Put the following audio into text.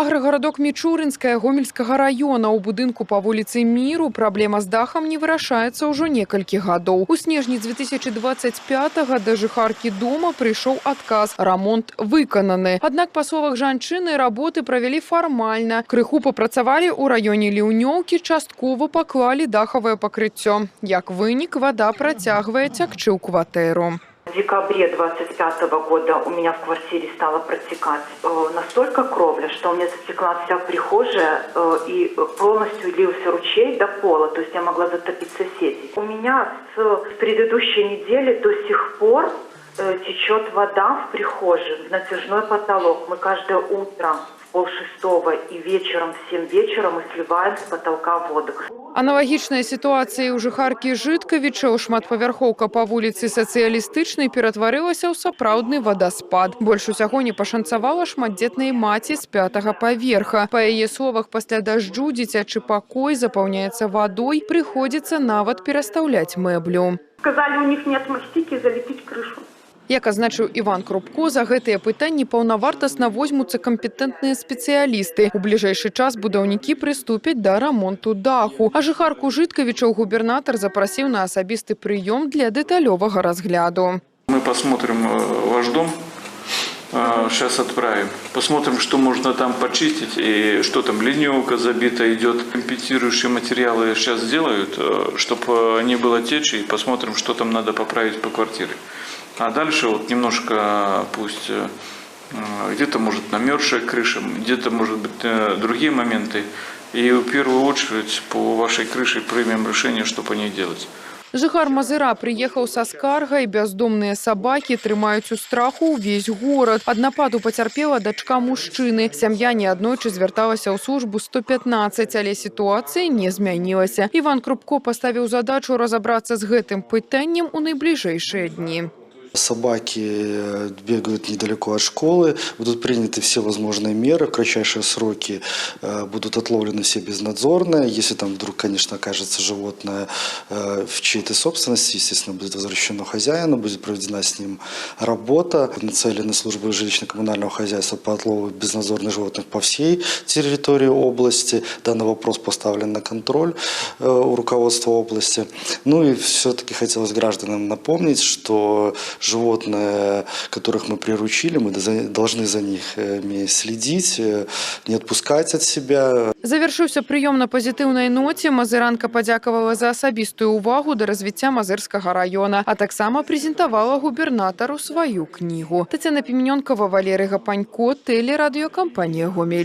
Аграгарадок Мічуринская Гомельскага района у будынку па вуліцы Міру праблема з дахам не вырашаецца ўжо некалькі гадоў. У снежні 2025-го да жыхаркі дома прыйшоў адказ. Рамонт выкананы. Аднак па словах жанчыны работы правялі фармальна. Крыху папрацавалі ў раёне Ліўнёўкі, часткова паклалі дахавае пакрыццё. Як вынік, вада працягвае цякчы ў кватэру. В декабре 25 года у меня в квартире стала протекать настолько кровля, что у меня затекла вся прихожая и полностью лился ручей до пола, то есть я могла затопить соседей. У меня с предыдущей недели до сих пор течет вода в прихожей, в натяжной потолок. Мы каждое утро в 5:30 и вечером в 7 вечера мы сливаем с потолка воду. Аналагічная сітуацыя ў жыхаркі Жыткавіча, шматпавярхоўка па вуліцы Сацыялістычнай ператварылася ў сапраўдны вадаспад. Больш усяго не пашанцавала шматдзетнай маці з 5-го паверха. Па яе словах, пасля дажджу дзіцячы пакой запаўняецца вадой, прыходзіцца нават перастаўляць мэблю. Сказали, у них нет мастики, залепить крышу. Як азначыў Іван Крупко, за гэтыя пытанні паўнавартасна возьмуцца кампетэнтныя спецыялісты. У бліжэйшы час будаўнікі прыступяць да рамонту даху. А жыхарку Жыткавічаў губернатар запрасіў на асабісты прыём для дэталёвага разгляду. Мы посмотрим ваш дом, сейчас отправим. Посмотрим, что можно там почистить и что там ливневка забита идет. Компенсирующие материалы сейчас сделают, чтобы не было течи. И посмотрим, что там надо поправить по квартире. А дальше вот немножко пусть где-то может намерзшая крыша, где-то может быть другие моменты. И в первую очередь по вашей крыше примем решение, что по ней делать. Жыхар Мазыра прыехаў са скаргай, бяздомныя сабакі трымаюць у страху ўвесь горад. Ад нападу пацярпела дачка мужчыны. Сям'я неаднойчы звярталася ў службу 115, але сітуацыя не змянілася. Іван Крупко паставіў задачу разабрацца з гэтым пытаннем у найбліжэйшыя дні. Собаки бегают недалеко от школы, будут приняты все возможные меры, в кратчайшие сроки будут отловлены все безнадзорные. Если там вдруг, конечно, окажется животное в чьей-то собственности, естественно, будет возвращено хозяину, будет проведена с ним работа. Нацелены службы жилищно-коммунального хозяйства по отлову безнадзорных животных по всей территории области. Данный вопрос поставлен на контроль у руководства области. Ну и все-таки хотелось гражданам напомнить, что животные, которых мы приручили, мы должны за них следить, не отпускать от себя. Завяршыўся прыём на пазітыўнай ноце. Мазыранка падзякавала за асабістую ўвагу да развіцця Мазырскага района, а таксама прэзентавала губернатару сваю кнігу. Тацяна Піменёнкова, Валерый Гапанько, тэлерадыёкампанія «Гомель».